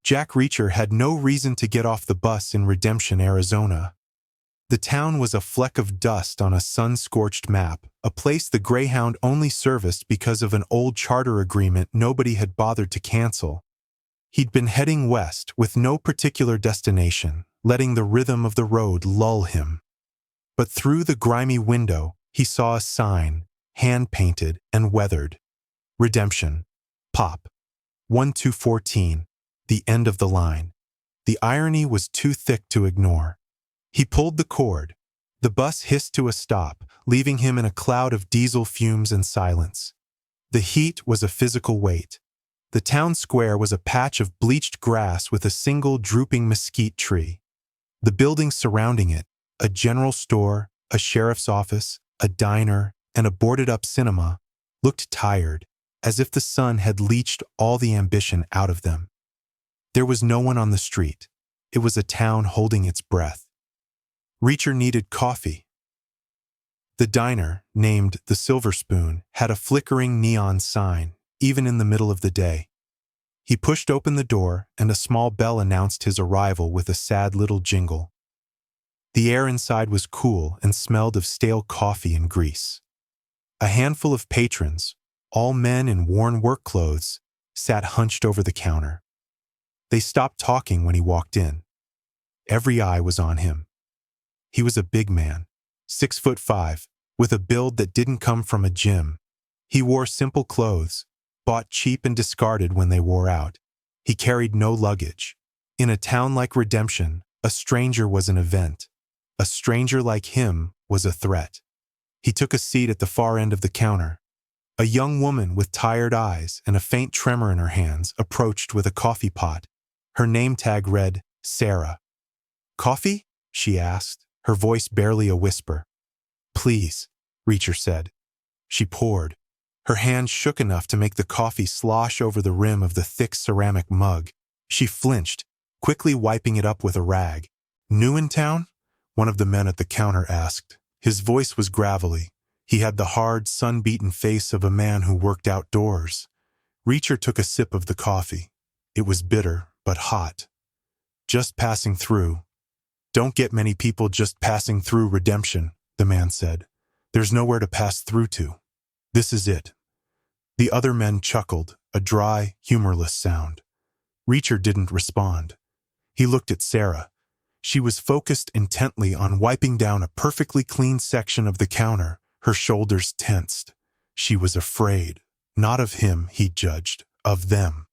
Jack Reacher had no reason to get off the bus in Redemption, Arizona. The town was a fleck of dust on a sun-scorched map, a place the Greyhound only serviced because of an old charter agreement nobody had bothered to cancel. He'd been heading west with no particular destination, letting the rhythm of the road lull him. But through the grimy window, he saw a sign, hand-painted and weathered. Redemption. Pop. 1214. The end of the line. The irony was too thick to ignore. He pulled the cord. The bus hissed to a stop, leaving him in a cloud of diesel fumes and silence. The heat was a physical weight. The town square was a patch of bleached grass with a single drooping mesquite tree. The buildings surrounding it, a general store, a sheriff's office, a diner, and a boarded-up cinema, looked tired, as if the sun had leached all the ambition out of them. There was no one on the street. It was a town holding its breath. Reacher needed coffee. The diner, named the Silver Spoon, had a flickering neon sign, even in the middle of the day. He pushed open the door, and a small bell announced his arrival with a sad little jingle. The air inside was cool and smelled of stale coffee and grease. A handful of patrons, all men in worn work clothes, sat hunched over the counter. They stopped talking when he walked in. Every eye was on him. He was a big man, 6'5", with a build that didn't come from a gym. He wore simple clothes, bought cheap and discarded when they wore out. He carried no luggage. In a town like Redemption, a stranger was an event. A stranger like him was a threat. He took a seat at the far end of the counter. A young woman with tired eyes and a faint tremor in her hands approached with a coffee pot. Her name tag read, Sarah. "Coffee?" she asked, her voice barely a whisper. "Please," Reacher said. She poured. Her hand shook enough to make the coffee slosh over the rim of the thick ceramic mug. She flinched, quickly wiping it up with a rag. "New in town?" one of the men at the counter asked. His voice was gravelly. He had the hard, sun-beaten face of a man who worked outdoors. Reacher took a sip of the coffee. It was bitter, but hot. "Just passing through." "Don't get many people just passing through Redemption," the man said. "There's nowhere to pass through to. This is it." The other men chuckled, a dry, humorless sound. Reacher didn't respond. He looked at Sarah. She was focused intently on wiping down a perfectly clean section of the counter, her shoulders tensed. She was afraid, not of him, he judged, of them.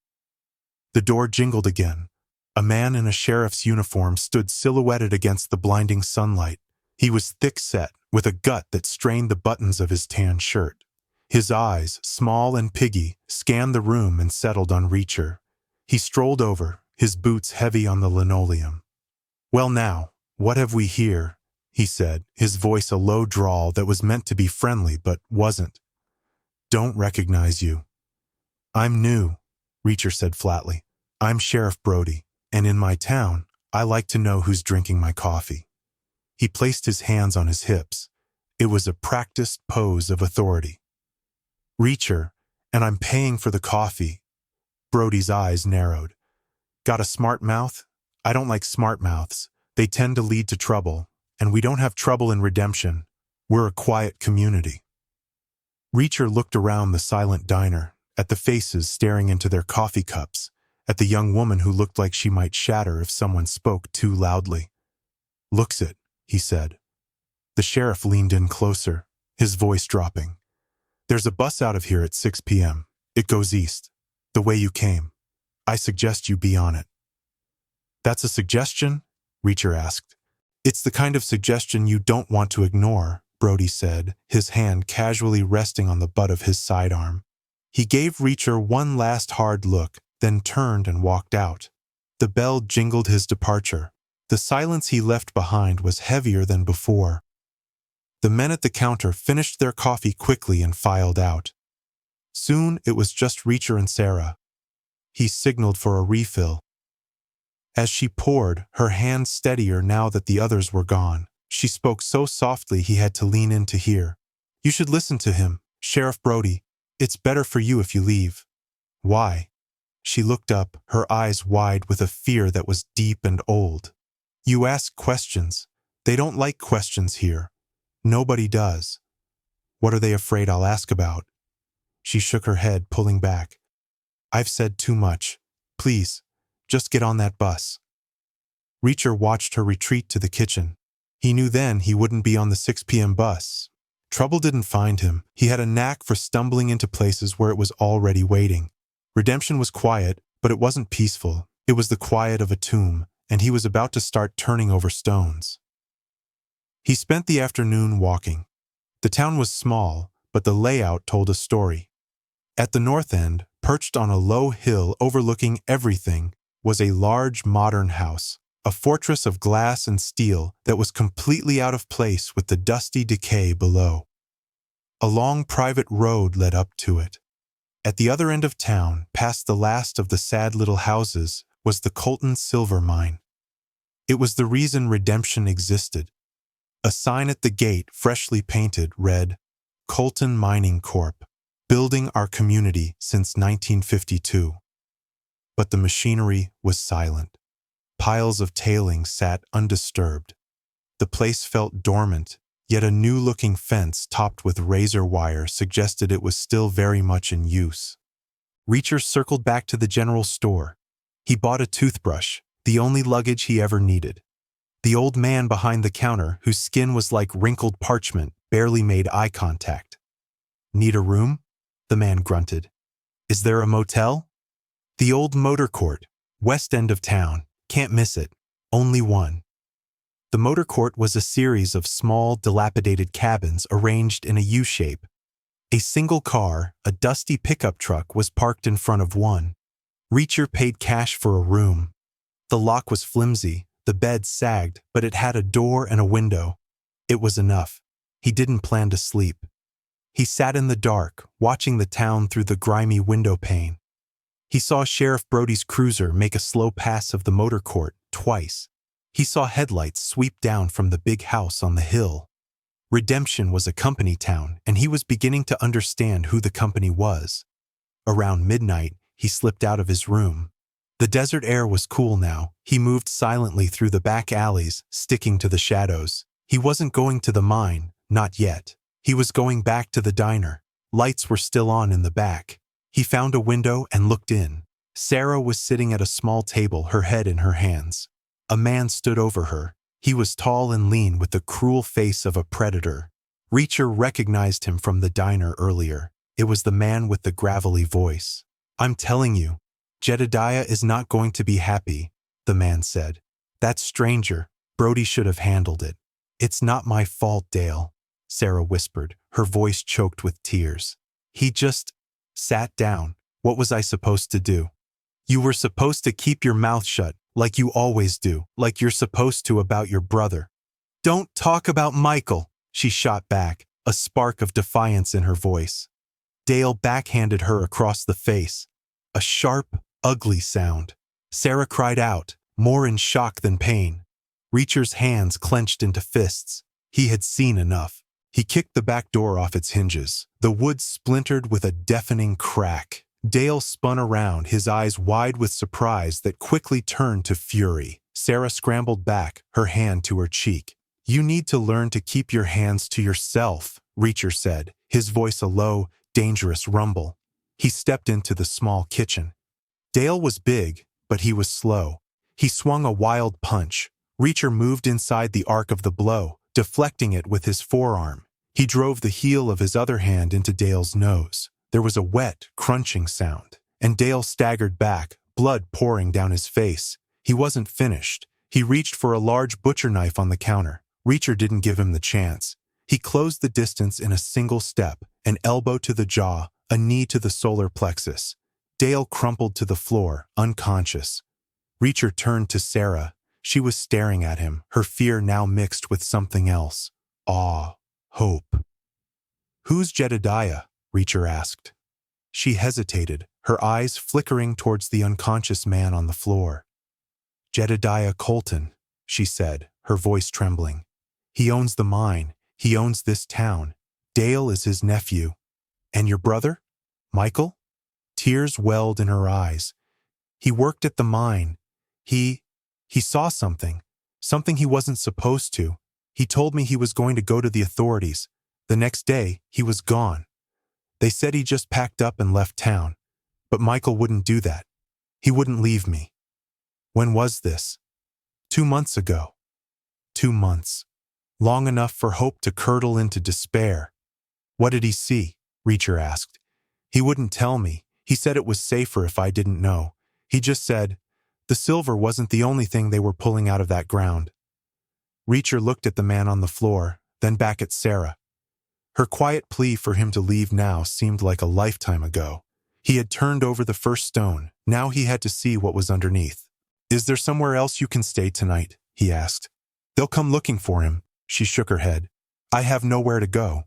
The door jingled again. A man in a sheriff's uniform stood silhouetted against the blinding sunlight. He was thick-set, with a gut that strained the buttons of his tan shirt. His eyes, small and piggy, scanned the room and settled on Reacher. He strolled over, his boots heavy on the linoleum. "Well now, what have we here?" he said, his voice a low drawl that was meant to be friendly but wasn't. "Don't recognize you." "I'm new," Reacher said flatly. "I'm Sheriff Brody, and in my town, I like to know who's drinking my coffee." He placed his hands on his hips. It was a practiced pose of authority. "Reacher, and I'm paying for the coffee." Brody's eyes narrowed. "Got a smart mouth? I don't like smart mouths. They tend to lead to trouble, and we don't have trouble in Redemption. We're a quiet community." Reacher looked around the silent diner, at the faces staring into their coffee cups, at the young woman who looked like she might shatter if someone spoke too loudly. "Looks it," he said. The sheriff leaned in closer, his voice dropping. "There's a bus out of here at 6 p.m. It goes east, the way you came. I suggest you be on it." "That's a suggestion?" Reacher asked. "It's the kind of suggestion you don't want to ignore," Brody said, his hand casually resting on the butt of his sidearm. He gave Reacher one last hard look, then turned and walked out. The bell jingled his departure. The silence he left behind was heavier than before. The men at the counter finished their coffee quickly and filed out. Soon it was just Reacher and Sarah. He signaled for a refill. As she poured, her hand steadier now that the others were gone, she spoke so softly he had to lean in to hear. "You should listen to him, Sheriff Brody. It's better for you if you leave." "Why?" She looked up, her eyes wide with a fear that was deep and old. You ask questions. They don't like questions here. Nobody does. What are they afraid I'll ask about? She shook her head, pulling back. I've said too much. Please, just get on that bus. Reacher watched her retreat to the kitchen. He knew then he wouldn't be on the 6 p.m. bus. Trouble didn't find him. He had a knack for stumbling into places where it was already waiting. Redemption was quiet, but it wasn't peaceful. It was the quiet of a tomb, and he was about to start turning over stones. He spent the afternoon walking. The town was small, but the layout told a story. At the north end, perched on a low hill overlooking everything, was a large modern house, a fortress of glass and steel that was completely out of place with the dusty decay below. A long private road led up to it. At the other end of town, past the last of the sad little houses, was the Colton silver mine. It was the reason Redemption existed. A sign at the gate, freshly painted, read, Colton Mining Corp., building our community since 1952. But the machinery was silent. Piles of tailings sat undisturbed. The place felt dormant, yet a new-looking fence topped with razor wire suggested it was still very much in use. Reacher circled back to the general store. He bought a toothbrush, the only luggage he ever needed. The old man behind the counter, whose skin was like wrinkled parchment, barely made eye contact. Need a room? The man grunted. Is there a motel? The old motor court, west end of town. Can't miss it. Only one. The motor court was a series of small, dilapidated cabins arranged in a U-shape. A single car, a dusty pickup truck, was parked in front of one. Reacher paid cash for a room. The lock was flimsy, the bed sagged, but it had a door and a window. It was enough. He didn't plan to sleep. He sat in the dark, watching the town through the grimy window pane. He saw Sheriff Brody's cruiser make a slow pass of the motor court twice. He saw headlights sweep down from the big house on the hill. Redemption was a company town, and he was beginning to understand who the company was. Around midnight, he slipped out of his room. The desert air was cool now. He moved silently through the back alleys, sticking to the shadows. He wasn't going to the mine, not yet. He was going back to the diner. Lights were still on in the back. He found a window and looked in. Sarah was sitting at a small table, her head in her hands. A man stood over her. He was tall and lean with the cruel face of a predator. Reacher recognized him from the diner earlier. It was the man with the gravelly voice. I'm telling you, Jedediah is not going to be happy, the man said. That stranger, Brody should have handled it. It's not my fault, Dale, Sarah whispered, her voice choked with tears. He just sat down. What was I supposed to do? You were supposed to keep your mouth shut, like you always do, like you're supposed to about your brother. Don't talk about Michael, she shot back, a spark of defiance in her voice. Dale backhanded her across the face. A sharp, ugly sound. Sarah cried out, more in shock than pain. Reacher's hands clenched into fists. He had seen enough. He kicked the back door off its hinges. The wood splintered with a deafening crack. Dale spun around, his eyes wide with surprise that quickly turned to fury. Sarah scrambled back, her hand to her cheek. You need to learn to keep your hands to yourself, Reacher said, his voice a low, dangerous rumble. He stepped into the small kitchen. Dale was big, but he was slow. He swung a wild punch. Reacher moved inside the arc of the blow, deflecting it with his forearm. He drove the heel of his other hand into Dale's nose. There was a wet, crunching sound, and Dale staggered back, blood pouring down his face. He wasn't finished. He reached for a large butcher knife on the counter. Reacher didn't give him the chance. He closed the distance in a single step, an elbow to the jaw, a knee to the solar plexus. Dale crumpled to the floor, unconscious. Reacher turned to Sarah. She was staring at him, her fear now mixed with something else. Awe. Hope. Who's Jedediah? Reacher asked. She hesitated, her eyes flickering towards the unconscious man on the floor. Jedediah Colton, she said, her voice trembling. He owns the mine. He owns this town. Dale is his nephew. And your brother? Michael? Tears welled in her eyes. He worked at the mine. He saw something he wasn't supposed to. He told me he was going to go to the authorities. The next day, he was gone. They said he just packed up and left town. But Michael wouldn't do that. He wouldn't leave me. When was this? 2 months ago. 2 months. Long enough for hope to curdle into despair. What did he see? Reacher asked. He wouldn't tell me. He said it was safer if I didn't know. He just said, the silver wasn't the only thing they were pulling out of that ground. Reacher looked at the man on the floor, then back at Sarah. Her quiet plea for him to leave now seemed like a lifetime ago. He had turned over the first stone. Now he had to see what was underneath. Is there somewhere else you can stay tonight? He asked. They'll come looking for him. She shook her head. I have nowhere to go.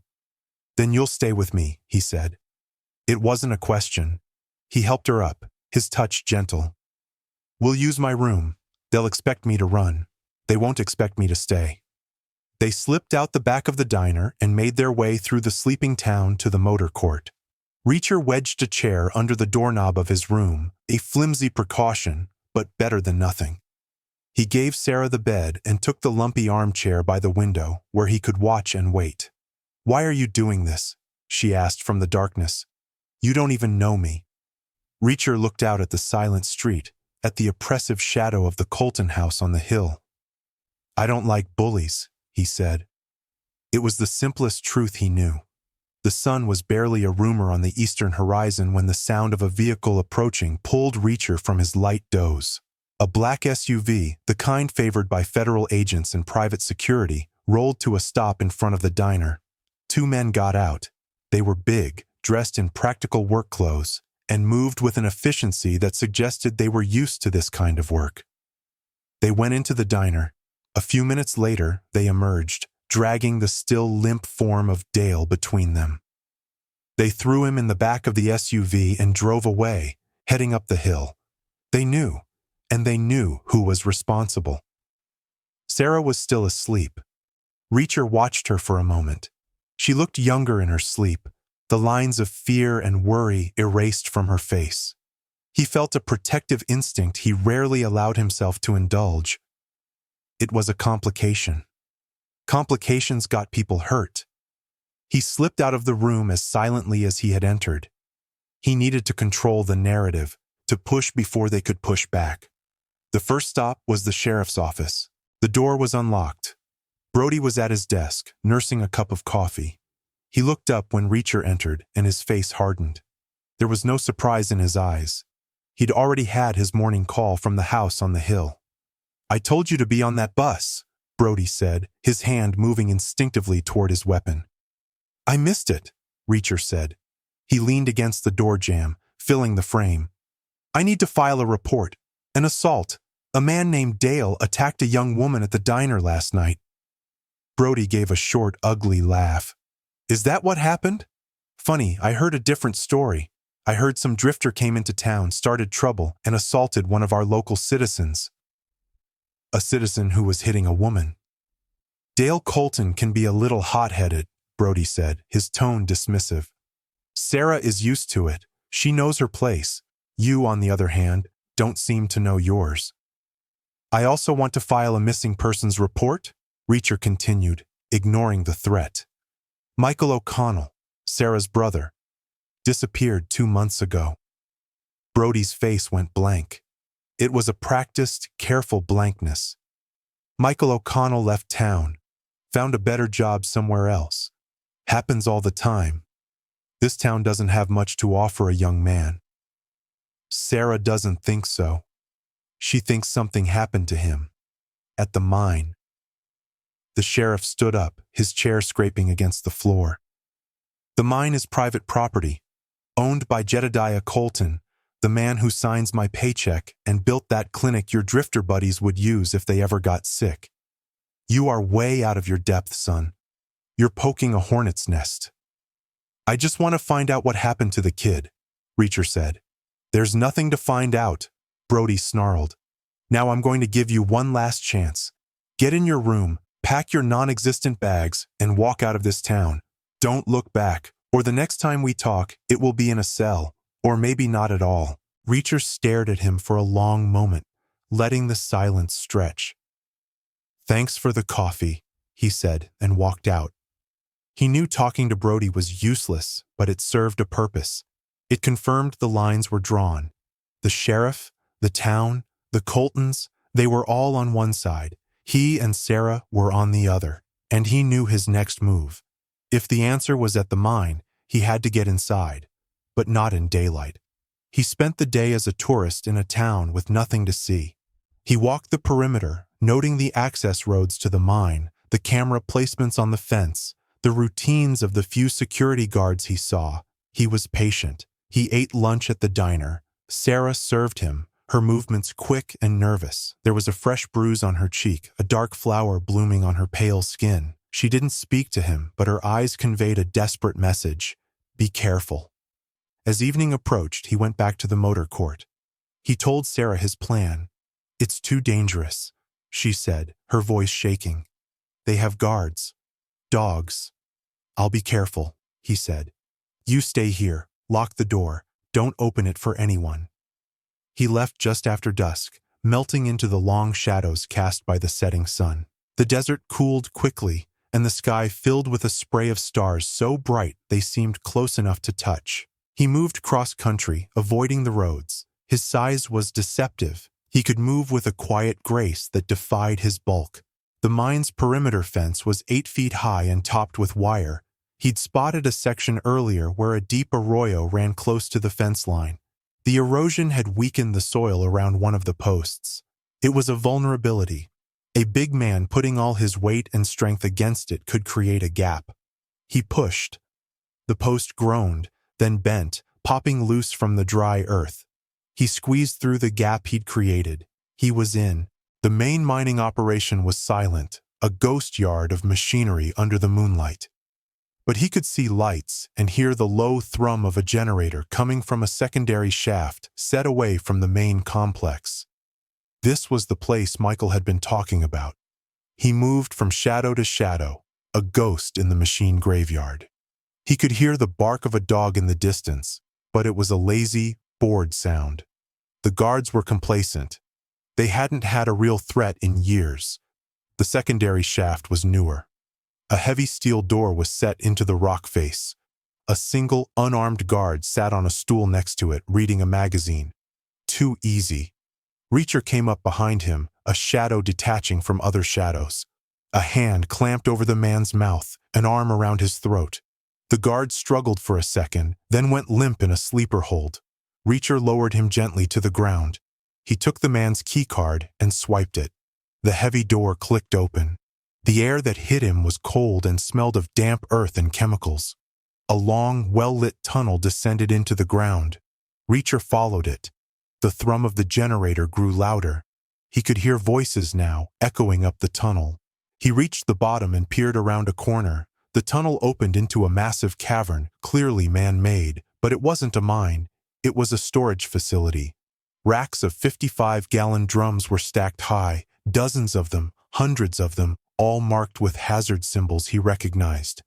Then you'll stay with me, he said. It wasn't a question. He helped her up, his touch gentle. We'll use my room. They'll expect me to run. They won't expect me to stay. They slipped out the back of the diner and made their way through the sleeping town to the motor court. Reacher wedged a chair under the doorknob of his room, a flimsy precaution, but better than nothing. He gave Sarah the bed and took the lumpy armchair by the window where he could watch and wait. Why are you doing this? She asked from the darkness. You don't even know me. Reacher looked out at the silent street, at the oppressive shadow of the Colton house on the hill. I don't like bullies, he said. It was the simplest truth he knew. The sun was barely a rumor on the eastern horizon when the sound of a vehicle approaching pulled Reacher from his light doze. A black SUV, the kind favored by federal agents and private security, rolled to a stop in front of the diner. 2 men got out. They were big, dressed in practical work clothes, and moved with an efficiency that suggested they were used to this kind of work. They went into the diner. A few minutes later, they emerged, dragging the still limp form of Dale between them. They threw him in the back of the SUV and drove away, heading up the hill. They knew, and they knew who was responsible. Sarah was still asleep. Reacher watched her for a moment. She looked younger in her sleep, the lines of fear and worry erased from her face. He felt a protective instinct he rarely allowed himself to indulge. It was a complication. Complications got people hurt. He slipped out of the room as silently as he had entered. He needed to control the narrative, to push before they could push back. The first stop was the sheriff's office. The door was unlocked. Brody was at his desk, nursing a cup of coffee. He looked up when Reacher entered, and his face hardened. There was no surprise in his eyes. He'd already had his morning call from the house on the hill. I told you to be on that bus, Brody said, his hand moving instinctively toward his weapon. I missed it, Reacher said. He leaned against the door jamb, filling the frame. I need to file a report. An assault. A man named Dale attacked a young woman at the diner last night. Brody gave a short, ugly laugh. Is that what happened? Funny, I heard a different story. I heard some drifter came into town, started trouble, and assaulted one of our local citizens. A citizen who was hitting a woman. Dale Colton can be a little hot-headed, Brody said, his tone dismissive. Sarah is used to it. She knows her place. You, on the other hand, don't seem to know yours. I also want to file a missing persons report, Reacher continued, ignoring the threat. Michael O'Connell, Sarah's brother, disappeared 2 months ago. Brody's face went blank. It was a practiced, careful blankness. Michael O'Connell left town, found a better job somewhere else. Happens all the time. This town doesn't have much to offer a young man. Sarah doesn't think so. She thinks something happened to him. At the mine. The sheriff stood up, his chair scraping against the floor. The mine is private property, owned by Jedediah Colton, the man who signs my paycheck and built that clinic your drifter buddies would use if they ever got sick. You are way out of your depth, son. You're poking a hornet's nest. I just want to find out what happened to the kid, Reacher said. There's nothing to find out, Brody snarled. Now I'm going to give you one last chance. Get in your room, pack your non-existent bags, and walk out of this town. Don't look back, or the next time we talk, it will be in a cell, or maybe not at all. Reacher stared at him for a long moment, letting the silence stretch. "Thanks for the coffee," he said, and walked out. He knew talking to Brody was useless, but it served a purpose. It confirmed the lines were drawn. The sheriff, the town, the Coltons, they were all on one side. He and Sarah were on the other, and he knew his next move. If the answer was at the mine, he had to get inside, but not in daylight. He spent the day as a tourist in a town with nothing to see. He walked the perimeter, noting the access roads to the mine, the camera placements on the fence, the routines of the few security guards he saw. He was patient. He ate lunch at the diner. Sarah served him, her movements quick and nervous. There was a fresh bruise on her cheek, a dark flower blooming on her pale skin. She didn't speak to him, but her eyes conveyed a desperate message. Be careful. As evening approached, he went back to the motor court. He told Sarah his plan. "It's too dangerous," she said, her voice shaking. "They have guards. Dogs." "I'll be careful," he said. "You stay here. Lock the door. Don't open it for anyone." He left just after dusk, melting into the long shadows cast by the setting sun. The desert cooled quickly, and the sky filled with a spray of stars so bright they seemed close enough to touch. He moved cross-country, avoiding the roads. His size was deceptive. He could move with a quiet grace that defied his bulk. The mine's perimeter fence was 8 feet high and topped with wire. He'd spotted a section earlier where a deep arroyo ran close to the fence line. The erosion had weakened the soil around one of the posts. It was a vulnerability. A big man putting all his weight and strength against it could create a gap. He pushed. The post groaned, then bent, popping loose from the dry earth. He squeezed through the gap he'd created. He was in. The main mining operation was silent, a ghost yard of machinery under the moonlight. But he could see lights and hear the low thrum of a generator coming from a secondary shaft set away from the main complex. This was the place Michael had been talking about. He moved from shadow to shadow, a ghost in the machine graveyard. He could hear the bark of a dog in the distance, but it was a lazy, bored sound. The guards were complacent. They hadn't had a real threat in years. The secondary shaft was newer. A heavy steel door was set into the rock face. A single, unarmed guard sat on a stool next to it, reading a magazine. Too easy. Reacher came up behind him, a shadow detaching from other shadows. A hand clamped over the man's mouth, an arm around his throat. The guard struggled for a second, then went limp in a sleeper hold. Reacher lowered him gently to the ground. He took the man's keycard and swiped it. The heavy door clicked open. The air that hit him was cold and smelled of damp earth and chemicals. A long, well-lit tunnel descended into the ground. Reacher followed it. The thrum of the generator grew louder. He could hear voices now, echoing up the tunnel. He reached the bottom and peered around a corner. The tunnel opened into a massive cavern, clearly man-made, but it wasn't a mine. It was a storage facility. Racks of 55-gallon drums were stacked high, dozens of them, hundreds of them, all marked with hazard symbols he recognized.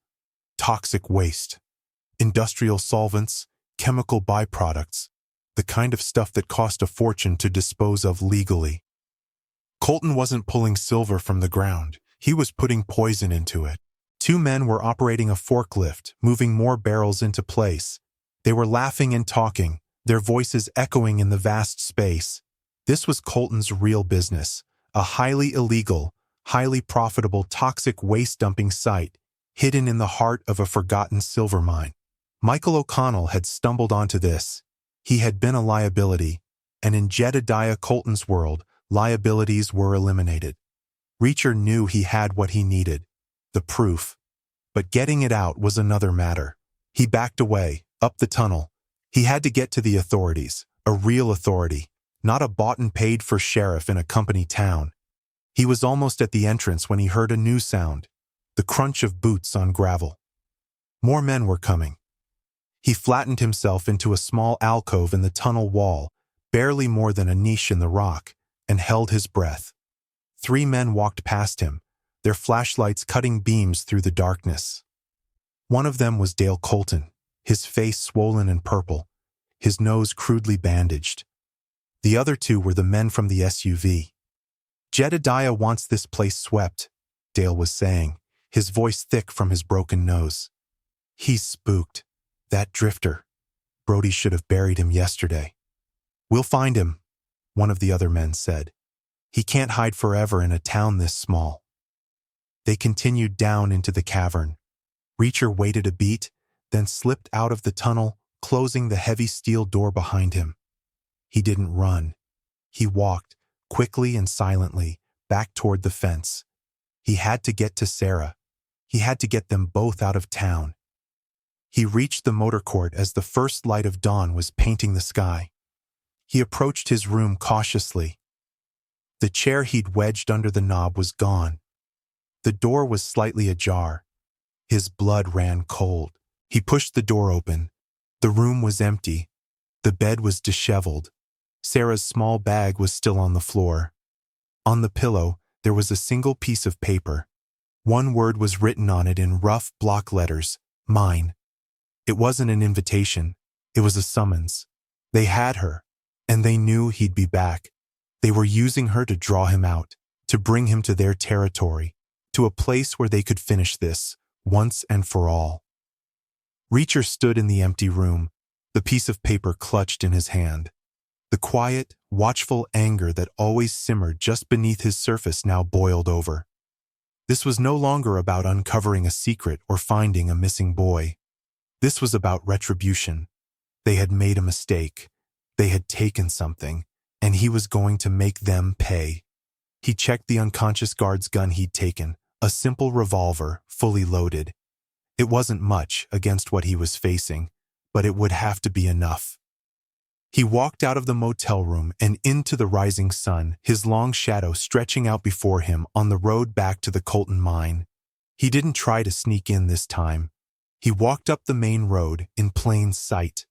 Toxic waste. Industrial solvents, chemical byproducts, the kind of stuff that cost a fortune to dispose of legally. Colton wasn't pulling silver from the ground. He was putting poison into it. 2 men were operating a forklift, moving more barrels into place. They were laughing and talking, their voices echoing in the vast space. This was Colton's real business, a highly illegal, highly profitable toxic waste dumping site hidden in the heart of a forgotten silver mine. Michael O'Connell had stumbled onto this. He had been a liability, and in Jedediah Colton's world, liabilities were eliminated. Reacher knew he had what he needed, the proof. But getting it out was another matter. He backed away, up the tunnel. He had to get to the authorities, a real authority, not a bought-and-paid-for sheriff in a company town. He was almost at the entrance when he heard a new sound, the crunch of boots on gravel. More men were coming. He flattened himself into a small alcove in the tunnel wall, barely more than a niche in the rock, and held his breath. 3 men walked past him, their flashlights cutting beams through the darkness. One of them was Dale Colton, his face swollen and purple, his nose crudely bandaged. The other two were the men from the SUV. "Jedediah wants this place swept," Dale was saying, his voice thick from his broken nose. "He's spooked. That drifter. Brody should have buried him yesterday." "We'll find him," one of the other men said. "He can't hide forever in a town this small." They continued down into the cavern. Reacher waited a beat, then slipped out of the tunnel, closing the heavy steel door behind him. He didn't run. He walked, quickly and silently, back toward the fence. He had to get to Sarah. He had to get them both out of town. He reached the motor court as the first light of dawn was painting the sky. He approached his room cautiously. The chair he'd wedged under the knob was gone. The door was slightly ajar. His blood ran cold. He pushed the door open. The room was empty. The bed was disheveled. Sarah's small bag was still on the floor. On the pillow, there was a single piece of paper. One word was written on it in rough block letters: "Mine." It wasn't an invitation. It was a summons. They had her, and they knew he'd be back. They were using her to draw him out, to bring him to their territory, to a place where they could finish this, once and for all. Reacher stood in the empty room, the piece of paper clutched in his hand. The quiet, watchful anger that always simmered just beneath his surface now boiled over. This was no longer about uncovering a secret or finding a missing boy. This was about retribution. They had made a mistake. They had taken something, and he was going to make them pay. He checked the unconscious guard's gun he'd taken, a simple revolver, fully loaded. It wasn't much against what he was facing, but it would have to be enough. He walked out of the motel room and into the rising sun, his long shadow stretching out before him on the road back to the Colton mine. He didn't try to sneak in this time. He walked up the main road in plain sight.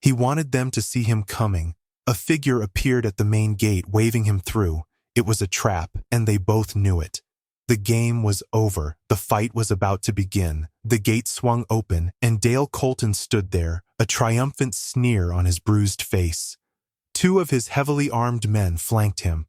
He wanted them to see him coming. A figure appeared at the main gate waving him through. It was a trap, and they both knew it. The game was over. The fight was about to begin. The gate swung open, and Dale Colton stood there, a triumphant sneer on his bruised face. Two of his heavily armed men flanked him.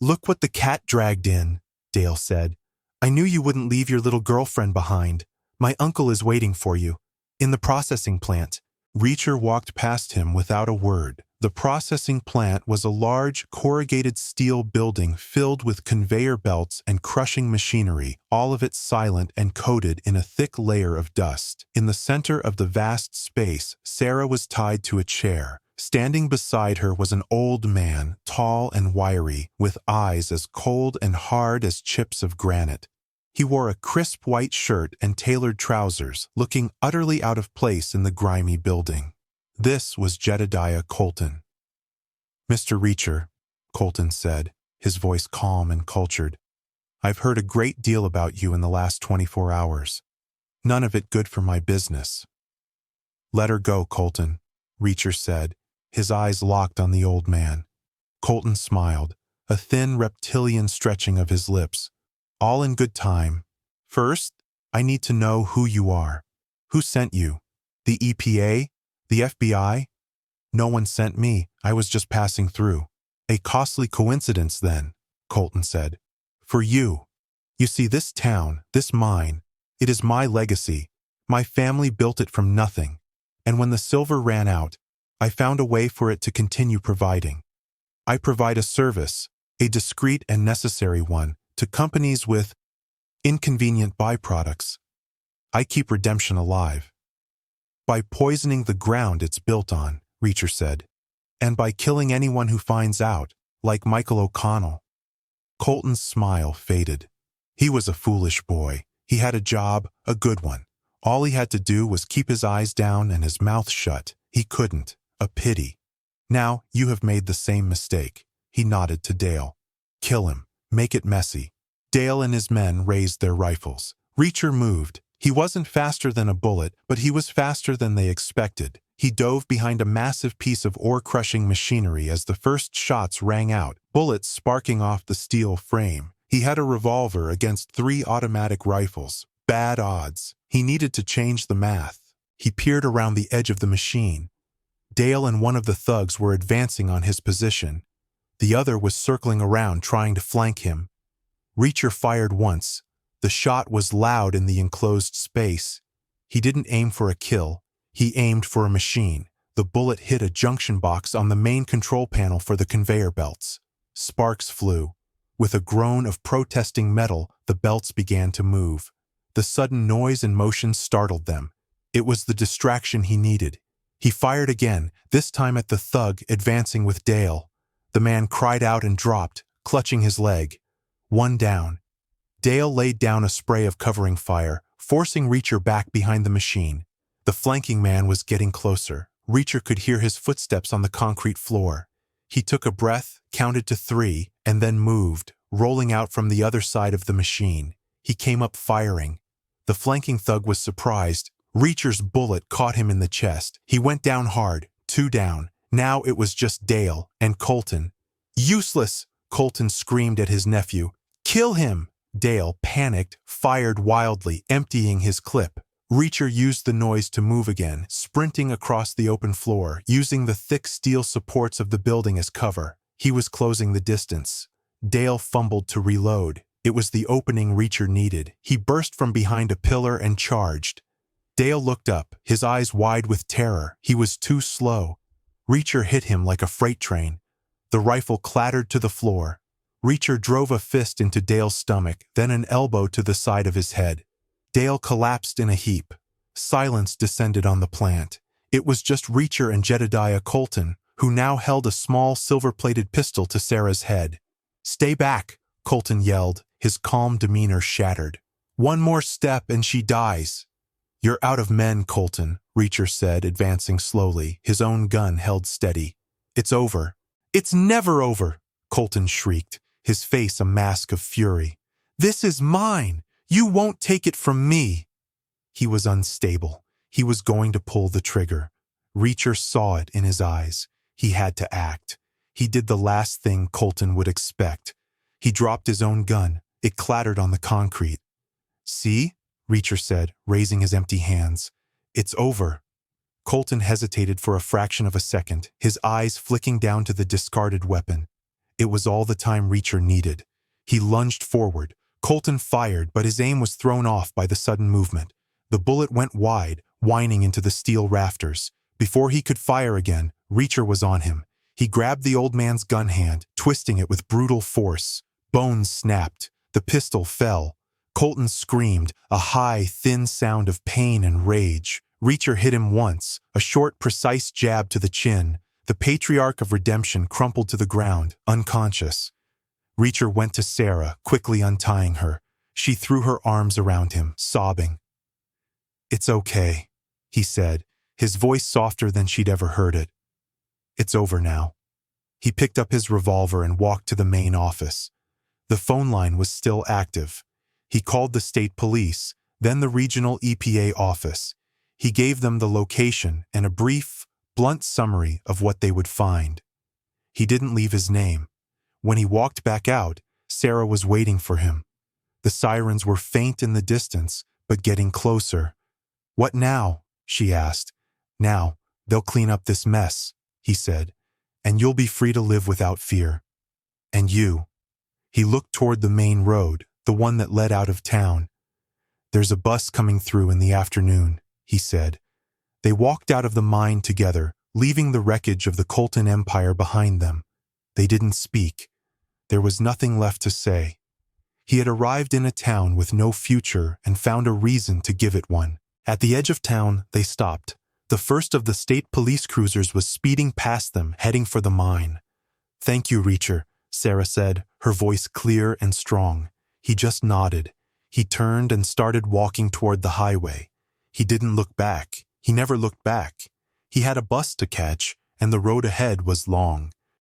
"Look what the cat dragged in," Dale said. "I knew you wouldn't leave your little girlfriend behind. My uncle is waiting for you. In the processing plant." Reacher walked past him without a word. The processing plant was a large, corrugated steel building filled with conveyor belts and crushing machinery, all of it silent and coated in a thick layer of dust. In the center of the vast space, Sarah was tied to a chair. Standing beside her was an old man, tall and wiry, with eyes as cold and hard as chips of granite. He wore a crisp white shirt and tailored trousers, looking utterly out of place in the grimy building. This was Jedediah Colton. "Mr. Reacher," Colton said, his voice calm and cultured, "I've heard a great deal about you in the last 24 hours. None of it good for my business." "Let her go, Colton," Reacher said, his eyes locked on the old man. Colton smiled, a thin reptilian stretching of his lips. "All in good time. First, I need to know who you are. Who sent you? The EPA? The FBI? No one sent me. I was just passing through." "A costly coincidence, then," Colton said. "For you. You see, this town, this mine, it is my legacy. My family built it from nothing. And when the silver ran out, I found a way for it to continue providing. I provide a service, a discreet and necessary one, to companies with inconvenient byproducts. I keep redemption alive. By poisoning the ground it's built on," Reacher said, "and by killing anyone who finds out, like Michael O'Connell." Colton's smile faded. He was a foolish boy. He had a job, a good one. All he had to do was keep his eyes down and his mouth shut. He couldn't. A pity. "Now you have made the same mistake." He nodded to Dale. "Kill him. Make it messy." Dale and his men raised their rifles. Reacher moved. He wasn't faster than a bullet, but he was faster than they expected. He dove behind a massive piece of ore-crushing machinery as the first shots rang out, bullets sparking off the steel frame. He had a revolver against 3 automatic rifles. Bad odds. He needed to change the math. He peered around the edge of the machine. Dale and one of the thugs were advancing on his position. The other was circling around trying to flank him. Reacher fired once. The shot was loud in the enclosed space. He didn't aim for a kill. He aimed for a machine. The bullet hit a junction box on the main control panel for the conveyor belts. Sparks flew. With a groan of protesting metal, the belts began to move. The sudden noise and motion startled them. It was the distraction he needed. He fired again, this time at the thug advancing with Dale. The man cried out and dropped, clutching his leg. One down. Dale laid down a spray of covering fire, forcing Reacher back behind the machine. The flanking man was getting closer. Reacher could hear his footsteps on the concrete floor. He took a breath, counted to 3, and then moved, rolling out from the other side of the machine. He came up firing. The flanking thug was surprised. Reacher's bullet caught him in the chest. He went down hard, 2 down. Now it was just Dale and Colton. "Useless!" Colton screamed at his nephew. "Kill him!" Dale, panicked, fired wildly, emptying his clip. Reacher used the noise to move again, sprinting across the open floor, using the thick steel supports of the building as cover. He was closing the distance. Dale fumbled to reload. It was the opening Reacher needed. He burst from behind a pillar and charged. Dale looked up, his eyes wide with terror. He was too slow. Reacher hit him like a freight train. The rifle clattered to the floor. Reacher drove a fist into Dale's stomach, then an elbow to the side of his head. Dale collapsed in a heap. Silence descended on the plant. It was just Reacher and Jedediah Colton, who now held a small silver-plated pistol to Sarah's head. "Stay back," Colton yelled, his calm demeanor shattered. "One more step and she dies." "You're out of men, Colton," Reacher said, advancing slowly, his own gun held steady. "It's over." "It's never over," Colton shrieked, his face a mask of fury. "This is mine. You won't take it from me." He was unstable. He was going to pull the trigger. Reacher saw it in his eyes. He had to act. He did the last thing Colton would expect. He dropped his own gun. It clattered on the concrete. "See?" Reacher said, raising his empty hands. "It's over." Colton hesitated for a fraction of a second, his eyes flicking down to the discarded weapon. It was all the time Reacher needed. He lunged forward. Colton fired, but his aim was thrown off by the sudden movement. The bullet went wide, whining into the steel rafters. Before he could fire again, Reacher was on him. He grabbed the old man's gun hand, twisting it with brutal force. Bones snapped. The pistol fell. Colton screamed, a high, thin sound of pain and rage. Reacher hit him once, a short, precise jab to the chin. The patriarch of redemption crumpled to the ground, unconscious. Reacher went to Sarah, quickly untying her. She threw her arms around him, sobbing. "It's okay," he said, his voice softer than she'd ever heard it. "It's over now." He picked up his revolver and walked to the main office. The phone line was still active. He called the state police, then the regional EPA office. He gave them the location and a brief, blunt summary of what they would find. He didn't leave his name. When he walked back out, Sarah was waiting for him. The sirens were faint in the distance, but getting closer. "What now?" she asked. "Now, they'll clean up this mess," he said, "and you'll be free to live without fear. And you." He looked toward the main road, the one that led out of town. "There's a bus coming through in the afternoon," he said. They walked out of the mine together, leaving the wreckage of the Colton Empire behind them. They didn't speak. There was nothing left to say. He had arrived in a town with no future and found a reason to give it one. At the edge of town, they stopped. The first of the state police cruisers was speeding past them, heading for the mine. "Thank you, Reacher," Sarah said, her voice clear and strong. He just nodded. He turned and started walking toward the highway. He didn't look back. He never looked back. He had a bus to catch, and the road ahead was long.